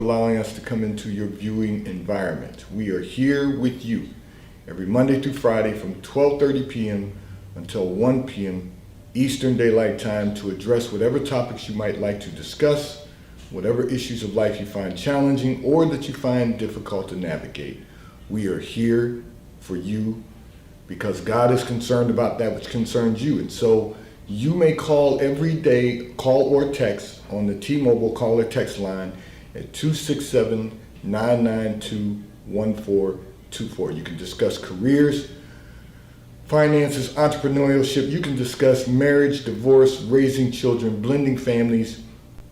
allowing us to come into your viewing environment. We are here with you every Monday through Friday from 12:30 p.m. until 1 p.m. Eastern Daylight Time to address whatever topics you might like to discuss, whatever issues of life you find challenging or that you find difficult to navigate. We are here for you because God is concerned about that which concerns you. And so you may call every day, call or text on the T-Mobile call or text line at 267-992-1424. You can discuss careers, finances, entrepreneurship. You can discuss marriage, divorce, raising children, blending families,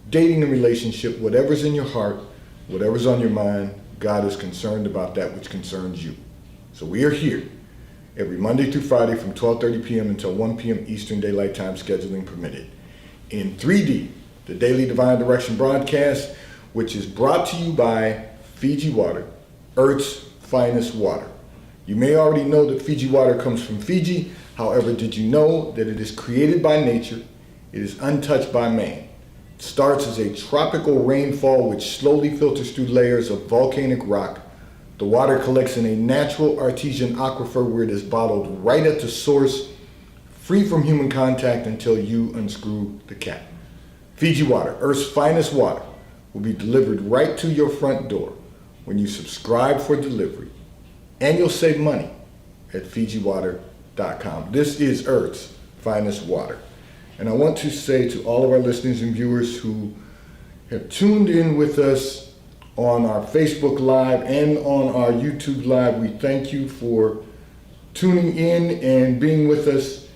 dating and relationship, whatever's in your heart, whatever's on your mind. God is concerned about that which concerns you. So we are here every Monday through Friday from 12:30 p.m. until 1 p.m. Eastern Daylight Time, scheduling permitted. In 3D, the Daily Divine Direction broadcast, which is brought to you by Fiji Water, Earth's finest water. You may already know that Fiji water comes from Fiji. However, did you know that it is created by nature? It is untouched by man. It starts as a tropical rainfall which slowly filters through layers of volcanic rock. The water collects in a natural artesian aquifer where it is bottled right at the source, free from human contact until you unscrew the cap. Fiji Water, Earth's finest water, will be delivered right to your front door when you subscribe for delivery. And you'll save money at FijiWater.com. This is Earth's finest water. And I want to say to all of our listeners and viewers who have tuned in with us on our Facebook Live and on our YouTube Live, we thank you for tuning in and being with us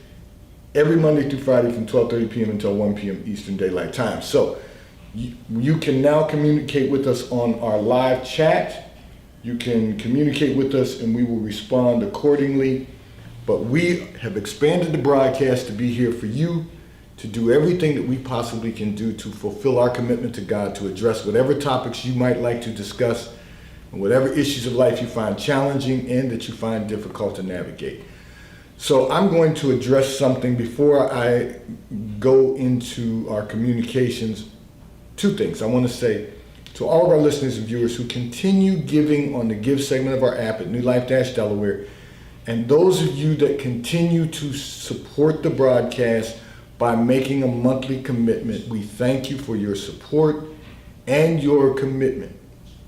every Monday through Friday from 12:30 p.m. until 1 p.m. Eastern Daylight Time. So you can now communicate with us on our live chat. You can communicate with us and we will respond accordingly. But we have expanded the broadcast to be here for you, to do everything that we possibly can do to fulfill our commitment to God, to address whatever topics you might like to discuss and whatever issues of life you find challenging and that you find difficult to navigate. So I'm going to address something before I go into our communications. Two things I want to say to all of our listeners and viewers who continue giving on the Give segment of our app at New Life Delaware, and those of you that continue to support the broadcast by making a monthly commitment. We thank you for your support and your commitment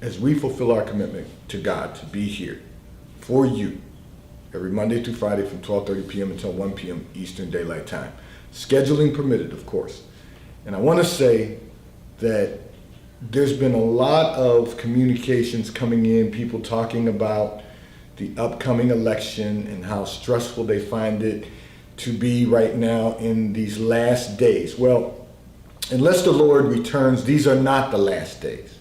as we fulfill our commitment to God to be here for you every Monday through Friday from 12:30 p.m. until 1 p.m. Eastern Daylight Time. Scheduling permitted, of course. And I want to say that there's been a lot of communications coming in, people talking about the upcoming election and how stressful they find it to be right now in these last days. Well, unless the Lord returns, these are not the last days.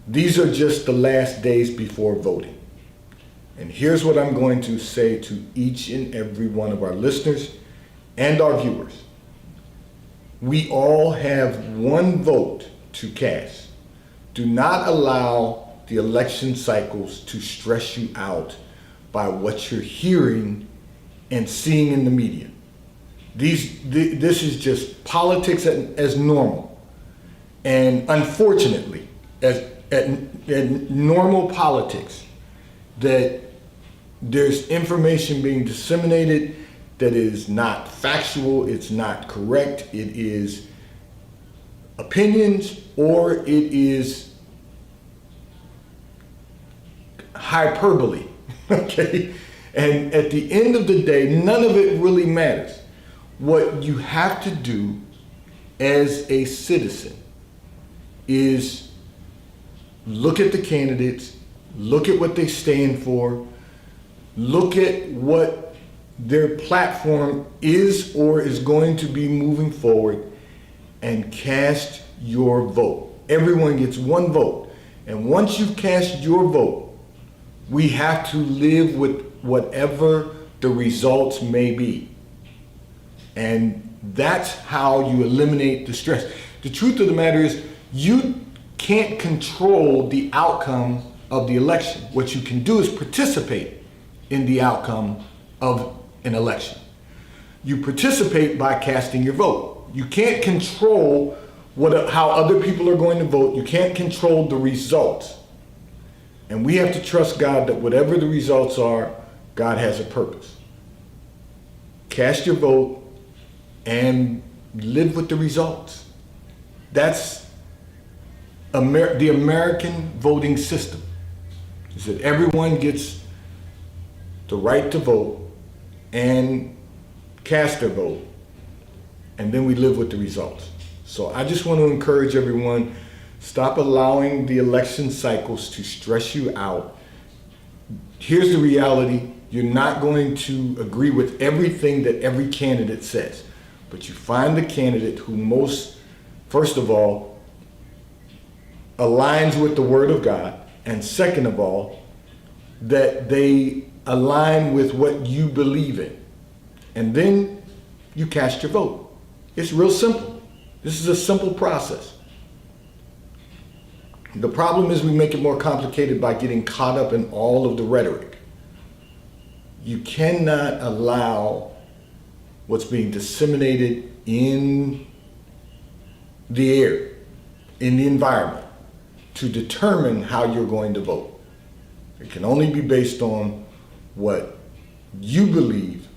These are just the last days before voting. And here's what I'm going to say to each and every one of our listeners and our viewers. We all have one vote to cast. Do not allow the election cycles to stress you out by what you're hearing and seeing in the media. This is just politics as normal. And unfortunately, as normal politics, that there's information being disseminated that is not factual, it's not correct, it is opinions, or it is hyperbole, okay? And at the end of the day, none of it really matters. What you have to do as a citizen is look at the candidates, look at what they stand for, look at what their platform is or is going to be moving forward, and cast your vote. Everyone gets one vote. And once you've cast your vote, we have to live with whatever the results may be. And that's how you eliminate the stress. The truth of the matter is, you can't control the outcome of the election. What you can do is participate in the outcome of an election. You participate by casting your vote. You can't control how other people are going to vote. You can't control the results. And we have to trust God that whatever the results are, God has a purpose. Cast your vote and live with the results. That's the American voting system. Is that everyone gets the right to vote and cast their vote, and then we live with the results. So I just want to encourage everyone, stop allowing the election cycles to stress you out. Here's the reality. You're not going to agree with everything that every candidate says, but you find the candidate who first of all, aligns with the Word of God, and second of all, that they align with what you believe in. And then you cast your vote. It's real simple. This is a simple process. The problem is we make it more complicated by getting caught up in all of the rhetoric. You cannot allow what's being disseminated in the air, in the environment, to determine how you're going to vote. It can only be based on what you believe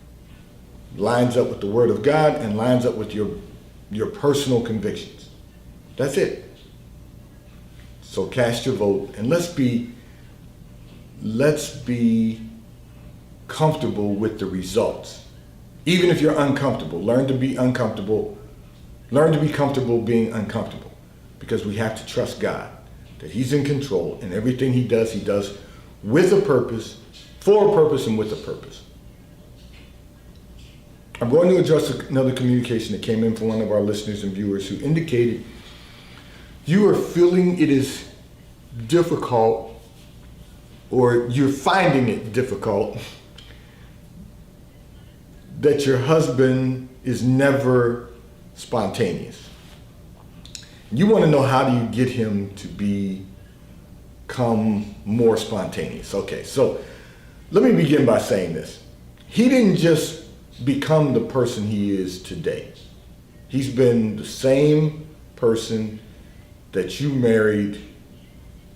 lines up with the Word of God and lines up with your personal convictions. That's it. So cast your vote, and let's be comfortable with the results. Even if you're uncomfortable, learn to be uncomfortable. Learn to be comfortable being uncomfortable, because we have to trust God that He's in control, and everything He does with a purpose, for a purpose, and with a purpose. I'm going to address another communication that came in from one of our listeners and viewers who indicated you are feeling it is difficult, or you're finding it difficult, that your husband is never spontaneous. You want to know, how do you get him to become more spontaneous? Okay, so let me begin by saying this. He didn't just become the person he is today. He's been the same person that you married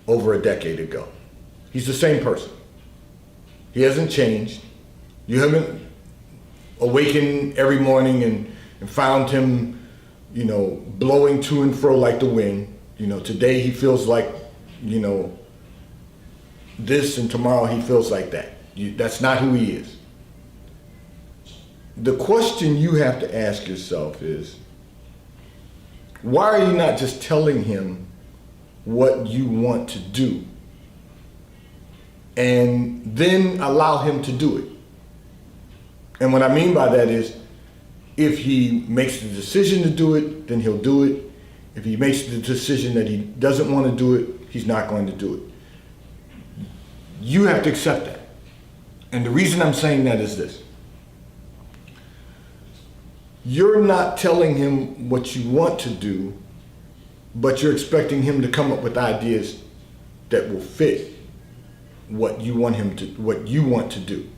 over a decade ago. He's the same person. He hasn't changed. You haven't awakened every morning and found him, blowing to and fro like the wind. Today he feels like, this, and tomorrow he feels like that. That's not who he is. The question you have to ask yourself is, why are you not just telling him what you want to do and then allow him to do it? And what I mean by that is, if he makes the decision to do it, then he'll do it. If he makes the decision that he doesn't want to do it, he's not going to do it. You have to accept that. And the reason I'm saying that is this. You're not telling him what you want to do, but you're expecting him to come up with ideas that will fit what you want to do.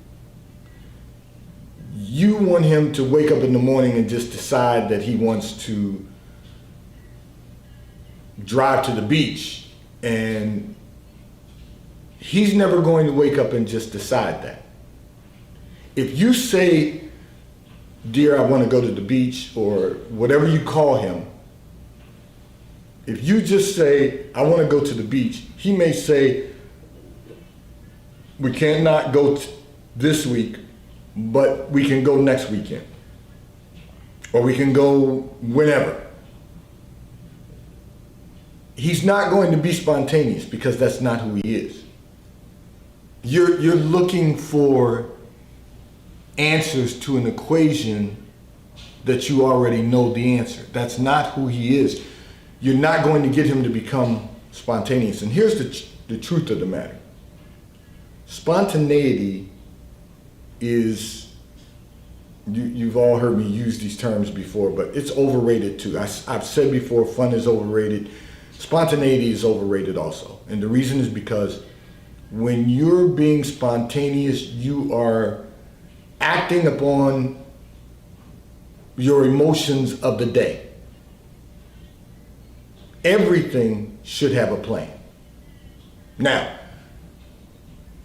You want him to wake up in the morning and just decide that he wants to drive to the beach, and he's never going to wake up and just decide that. If you say, "Dear, I want to go to the beach," or whatever you call him, if you just say, "I want to go to the beach," he may say, "We cannot go this week, but we can go next weekend, or we can go whenever." He's not going to be spontaneous, because that's not who he is. You're looking for answers to an equation that you already know the answer. That's not who he is. You're not going to get him to become spontaneous. And here's the truth of the matter. Spontaneity is, you've all heard me use these terms before, but it's overrated too. I've said before, fun is overrated. Spontaneity is overrated also. And the reason is because when you're being spontaneous, you are acting upon your emotions of the day. Everything should have a plan. Now,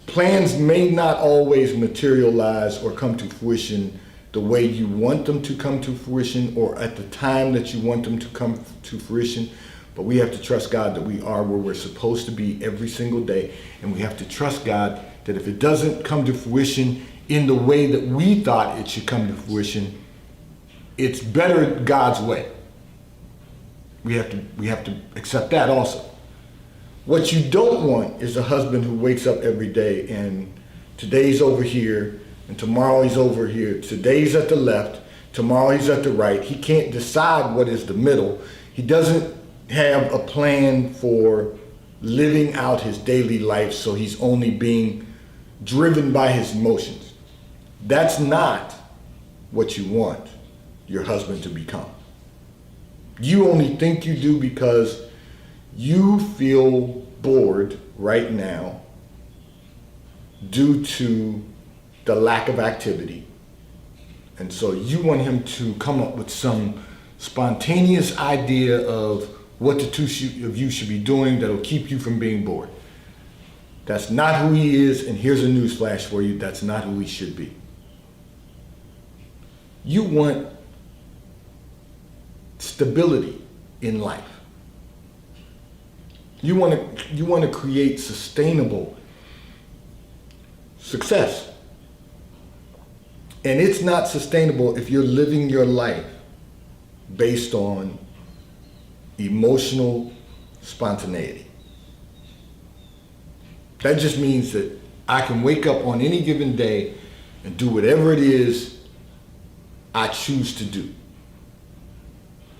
plans may not always materialize or come to fruition the way you want them to come to fruition or at the time that you want them to come to fruition, but we have to trust God that we are where we're supposed to be every single day, and we have to trust God that if it doesn't come to fruition in the way that we thought it should come to fruition, it's better God's way. We have to accept that also. What you don't want is a husband who wakes up every day and today's over here and tomorrow he's over here. Today's at the left, tomorrow he's at the right. He can't decide what is the middle. He doesn't have a plan for living out his daily life, so he's only being driven by his emotions. That's not what you want your husband to become. You only think you do because you feel bored right now due to the lack of activity. And so you want him to come up with some spontaneous idea of what the two of you should be doing that'll keep you from being bored. That's not who he is, and here's a newsflash for you, that's not who he should be. You want stability in life. You want to create sustainable success. And it's not sustainable if you're living your life based on emotional spontaneity. That just means that I can wake up on any given day and do whatever it is I choose to do.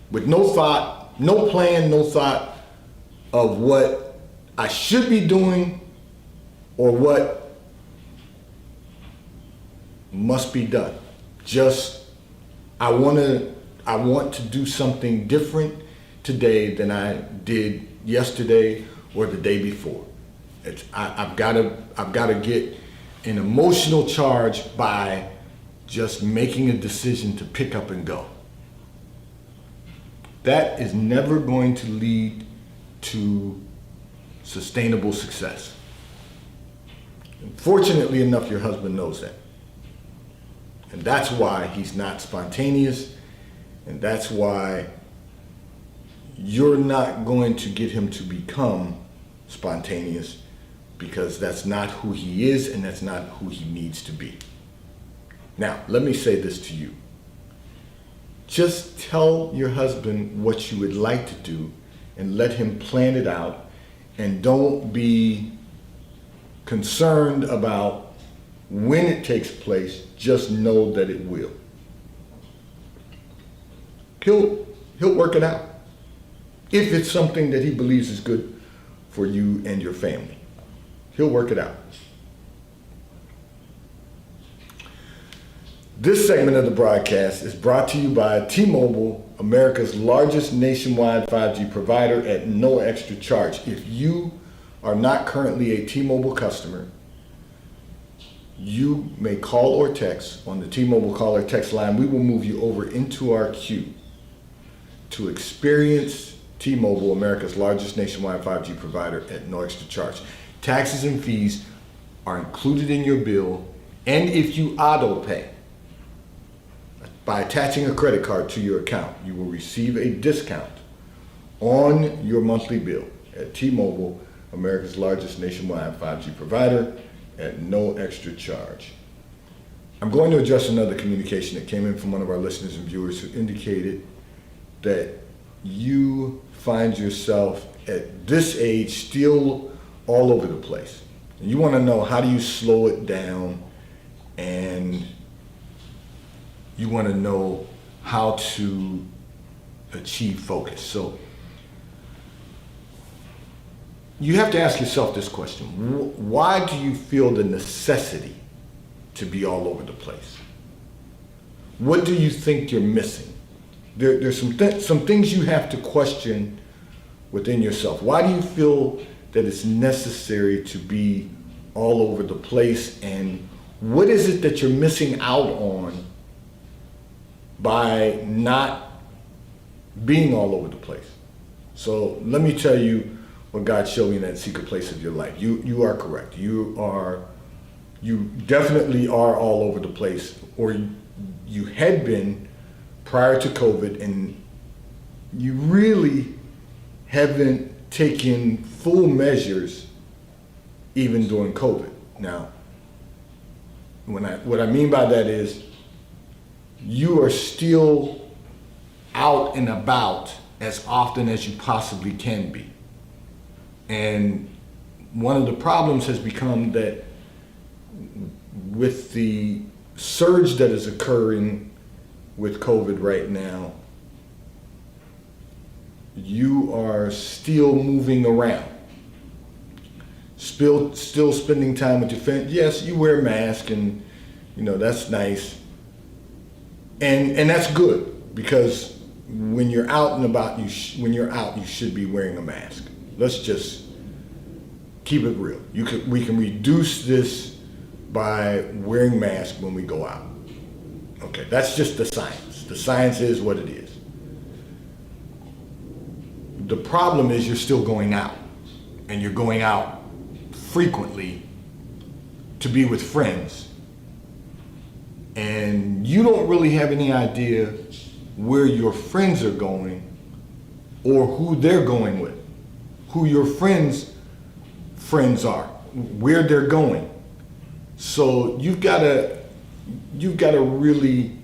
With no thought, no plan, no thought of what I should be doing or what must be done. Just, I want to do something different today than I did yesterday or the day before. I've got to get an emotional charge by just making a decision to pick up and go. That is never going to lead to sustainable success. And fortunately enough, your husband knows that. And that's why he's not spontaneous, and that's why you're not going to get him to become spontaneous, because that's not who he is and that's not who he needs to be. Now, let me say this to you. Just tell your husband what you would like to do and let him plan it out, and don't be concerned about when it takes place. Just know that it will. He'll work it out if it's something that he believes is good for you and your family. He'll work it out. This segment of the broadcast is brought to you by T-Mobile, America's largest nationwide 5G provider at no extra charge. If you are not currently a T-Mobile customer, you may call or text on the T-Mobile call or text line. We will move you over into our queue to experience T-Mobile, America's largest nationwide 5G provider at no extra charge. Taxes and fees are included in your bill, and if you auto pay, by attaching a credit card to your account, you will receive a discount on your monthly bill at T-Mobile, America's largest nationwide 5G provider at no extra charge. I'm going to address another communication that came in from one of our listeners and viewers who indicated that you find yourself at this age still all over the place. And you want to know, how do you slow it down, and you want to know how to achieve focus. So you have to ask yourself this question. Why do you feel the necessity to be all over the place? What do you think you're missing? There's some things you have to question within yourself. Why do you feel that it's necessary to be all over the place, and what is it that you're missing out on by not being all over the place? So let me tell you what God showed me in that secret place of your life. You are correct. You definitely are all over the place, or you had been prior to COVID, and you really haven't taken full measures even during COVID. Now, what I mean by that is you are still out and about as often as you possibly can be. And one of the problems has become that with the surge that is occurring with COVID right now, you are still moving around. Still spending time with your family. Yes, you wear a mask, and that's nice. And that's good, because when you're out and about, you should be wearing a mask. Let's just keep it real. We can reduce this by wearing masks when we go out. Okay, that's just the science. The science is what it is. The problem is you're still going out, and you're going out frequently to be with friends, and you don't really have any idea where your friends are going or who they're going with, who your friends are, where they're going. So you've got to really,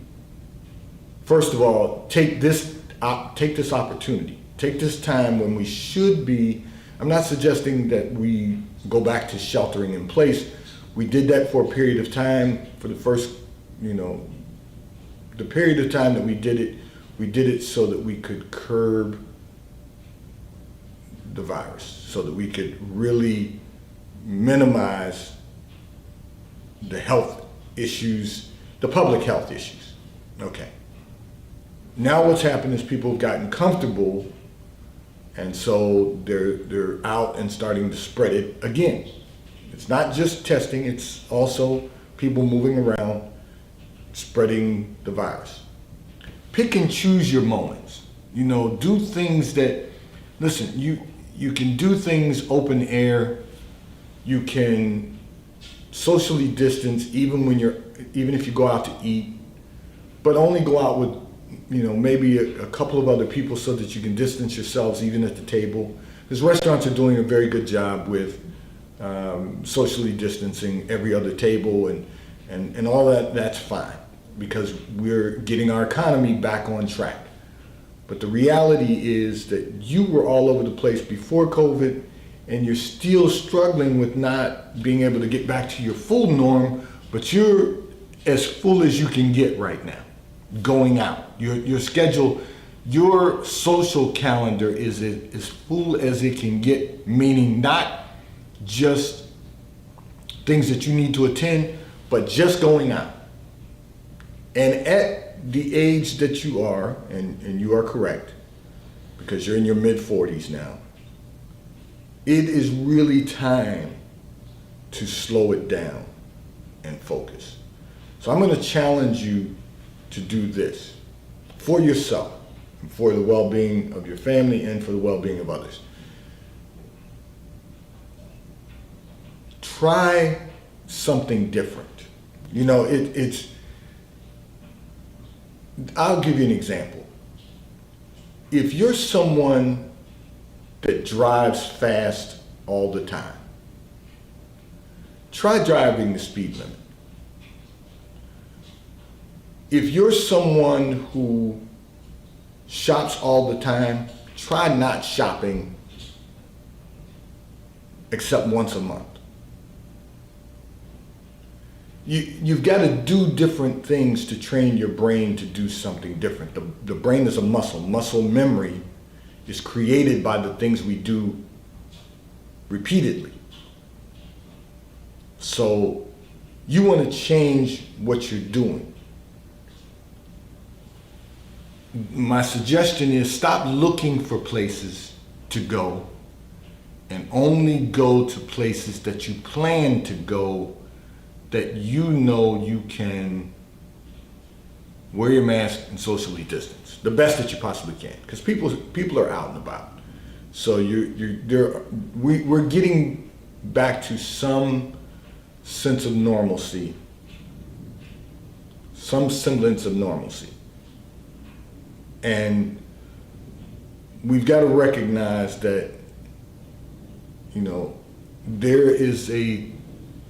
first of all, take this opportunity, take this time when we should be. I'm not suggesting that we go back to sheltering in place. We did that for a period of time. For the first, the period of time that we did it so that we could curb the virus, so that we could really minimize the health issues, the public health issues. Okay. Now what's happened is people have gotten comfortable, and so they're out and starting to spread it again. It's not just testing, it's also people moving around spreading the virus. Pick and choose your moments. Do things that, listen, you can do things open air. You can socially distance even if you go out to eat, but only go out with maybe a couple of other people so that you can distance yourselves even at the table. Because restaurants are doing a very good job with socially distancing every other table, and all that. That's fine, because we're getting our economy back on track. But the reality is that you were all over the place before COVID, and you're still struggling with not being able to get back to your full norm, but you're as full as you can get right now, going out. Your schedule, your social calendar is as full as it can get, meaning not just things that you need to attend, but just going out. And at the age that you are, and you are correct, because you're in your mid-40s now, it is really time to slow it down and focus. So I'm going to challenge you to do this for yourself, for the well-being of your family, and for the well-being of others. Try something different. I'll give you an example. If you're someone that drives fast all the time, try driving the speed limit. If you're someone who shops all the time, try not shopping except once a month. You've got to do different things to train your brain to do something different. The brain is a muscle. Muscle memory is created by the things we do repeatedly. So you want to change what you're doing. My suggestion is stop looking for places to go and only go to places that you plan to go, that you can wear your mask and socially distance the best that you possibly can, because people are out and about. So we're getting back to some sense of normalcy, some semblance of normalcy. And we've got to recognize that, there is a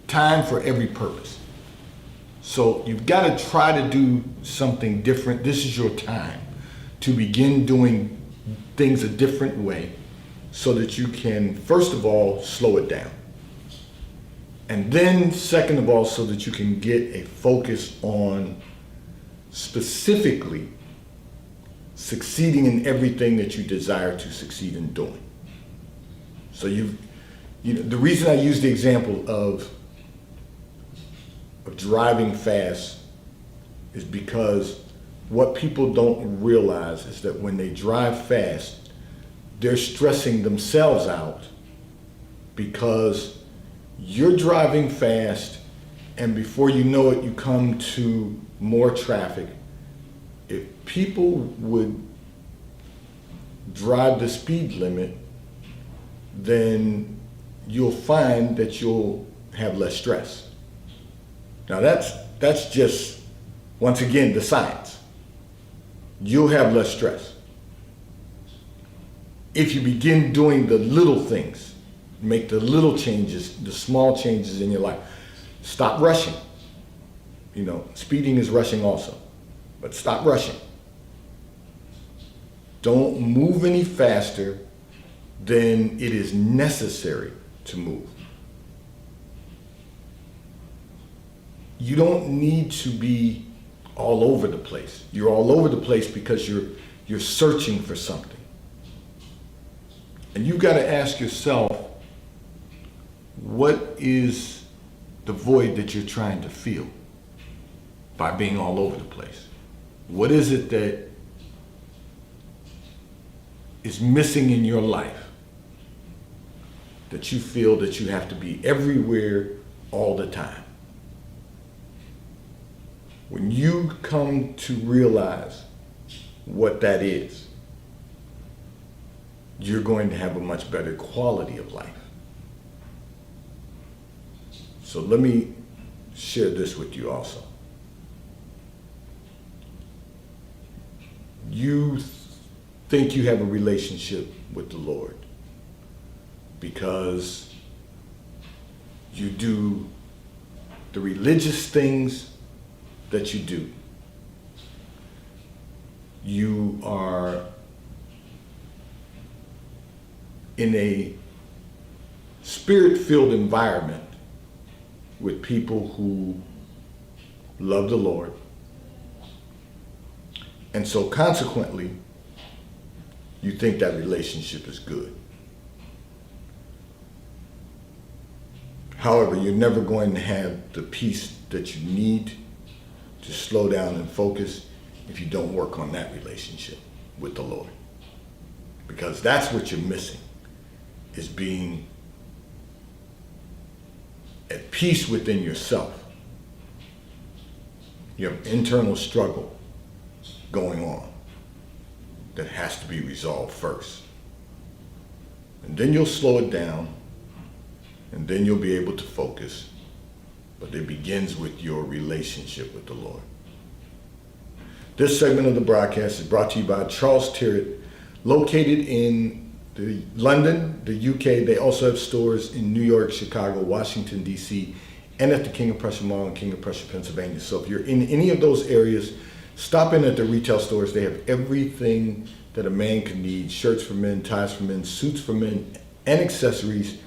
time for every purpose. So you've got to try to do something different. This is your time to begin doing things a different way so that you can, first of all, slow it down. And then, second of all, so that you can get a focus on specifically succeeding in everything that you desire to succeed in doing. So the reason I use the example of driving fast is because what people don't realize is that when they drive fast, they're stressing themselves out because you're driving fast, and before you know it, you come to more traffic. If people would drive the speed limit, then you'll find that you'll have less stress. Now that's just, once again, the science. You'll have less stress. If you begin doing the little things, make the little changes, the small changes in your life. Stop rushing. Speeding is rushing also, but stop rushing. Don't move any faster than it is necessary to move. You don't need to be all over the place. You're all over the place because you're searching for something. And you've got to ask yourself, what is the void that you're trying to fill by being all over the place? What is it that is missing in your life that you feel that you have to be everywhere all the time? When you come to realize what that is, you're going to have a much better quality of life. So let me share this with you also. You think you have a relationship with the Lord because you do the religious things that you do. You are in a spirit-filled environment with people who love the Lord. And so consequently, you think that relationship is good. However, you're never going to have the peace that you need to slow down and focus if you don't work on that relationship with the Lord. Because that's what you're missing, is being at peace within yourself. You have internal struggle going on that has to be resolved first. And then you'll slow it down, and then you'll be able to focus. But it begins with your relationship with the Lord. This segment of the broadcast is brought to you by Charles Tyrwhitt, located in London, the UK. They also have stores in New York, Chicago, Washington, D.C., and at the King of Prussia Mall in King of Prussia, Pennsylvania. So if you're in any of those areas, stop in at the retail stores. They have everything that a man can need: shirts for men, ties for men, suits for men, and accessories.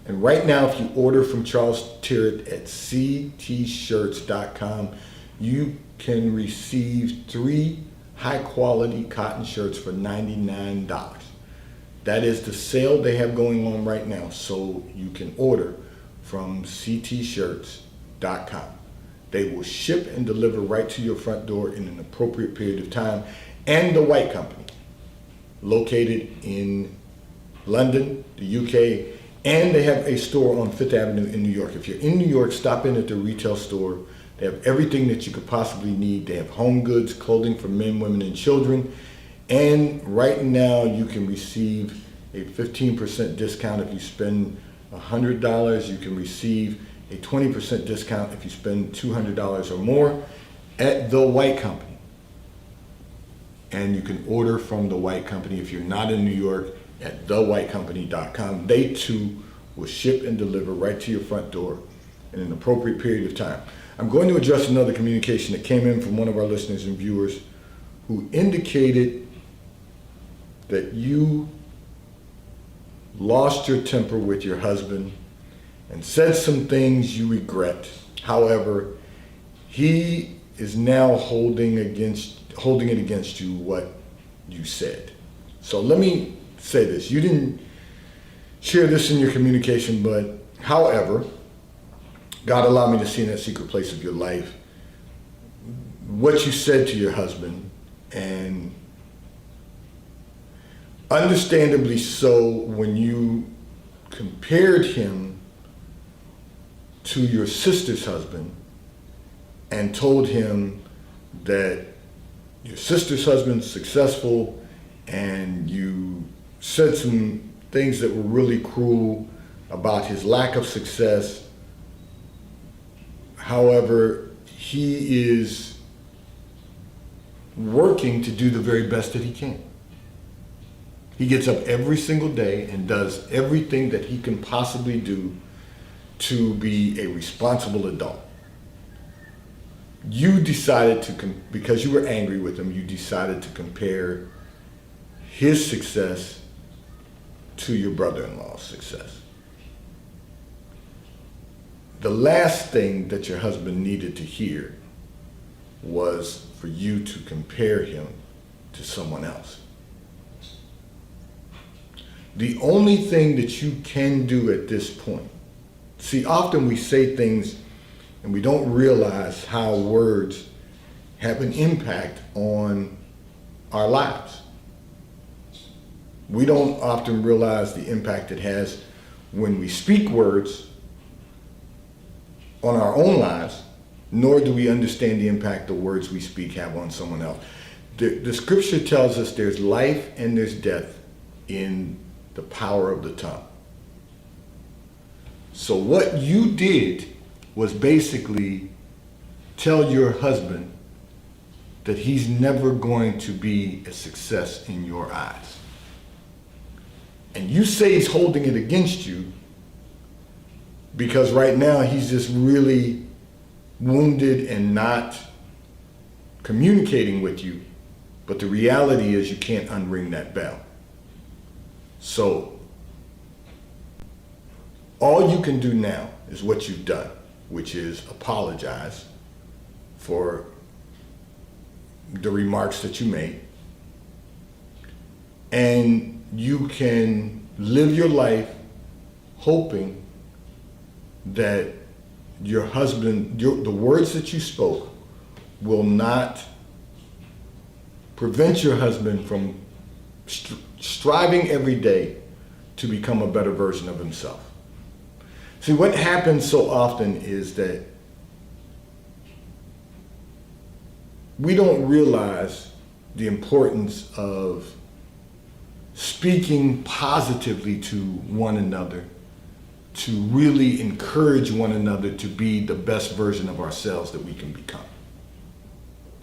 And right now, if you order from Charles Tyrwhitt at ctshirts.com, you can receive 3 high-quality cotton shirts for $99. That is the sale they have going on right now, so you can order from ctshirts.com. They will ship and deliver right to your front door in an appropriate period of time. And The White Company, located in London, the UK, and they have a store on Fifth Avenue in New York. If you're in New York, stop in at the retail store. They have everything that you could possibly need. They have home goods, clothing for men, women, and children. And right now you can receive a 15% discount if you spend $100. You can receive a 20% discount if you spend $200 or more at The White Company. And you can order from The White Company if you're not in New York at thewhitecompany.com. They too will ship and deliver right to your front door in an appropriate period of time. I'm going to address another communication that came in from one of our listeners and viewers who indicated that you lost your temper with your husband and said some things you regret. However, he is now holding it against you what you said. So let me say this. You didn't share this in your communication, but however, God allowed me to see in that secret place of your life what you said to your husband, and understandably so, when you compared him to your sister's husband and told him that your sister's husband's successful, and you said some things that were really cruel about his lack of success. However, he is working to do the very best that he can. He gets up every single day and does everything that he can possibly do to be a responsible adult. You decided to, because you were angry with him, you decided to compare his success to your brother-in-law's success. The last thing that your husband needed to hear was for you to compare him to someone else. The only thing that you can do at this point, see, often we say things and we don't realize how words have an impact on our lives. We don't often realize the impact it has when we speak words on our own lives, nor do we understand the impact the words we speak have on someone else. The scripture tells us there's life and there's death in the power of the tongue. So what you did was basically tell your husband that he's never going to be a success in your eyes. And you say he's holding it against you because right now he's just really wounded and not communicating with you. But the reality is you can't unring that bell. So all you can do now is what you've done, which is apologize for the remarks that you made. And you can live your life hoping that your husband, the words that you spoke will not prevent your husband from striving every day to become a better version of himself. See, what happens so often is that we don't realize the importance of speaking positively to one another, to really encourage one another to be the best version of ourselves that we can become.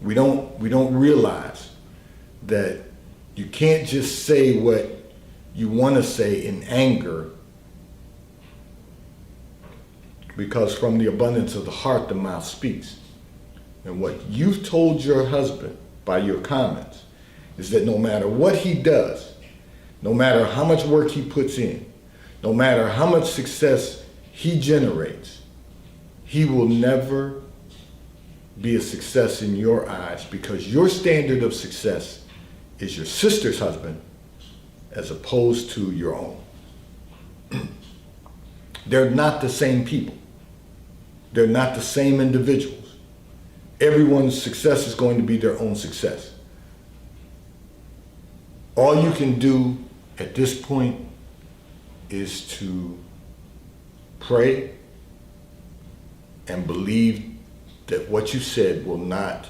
We don't realize that you can't just say what you want to say in anger, because from the abundance of the heart, the mouth speaks. And what you've told your husband by your comments is that no matter what he does, no matter how much work he puts in, no matter how much success he generates, he will never be a success in your eyes, because your standard of success is your sister's husband as opposed to your own. They're not the same people. They're not the same individuals. Everyone's success is going to be their own success. All you can do at this point is to pray and believe that what you said will not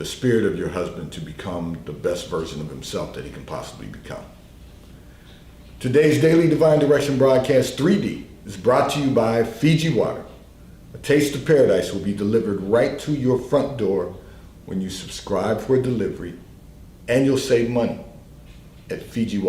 the spirit of your husband to become the best version of himself that he can possibly become. Today's Daily Divine Direction broadcast 3D is brought to you by Fiji Water. A taste of paradise will be delivered right to your front door when you subscribe for delivery, and you'll save money at Fiji Water.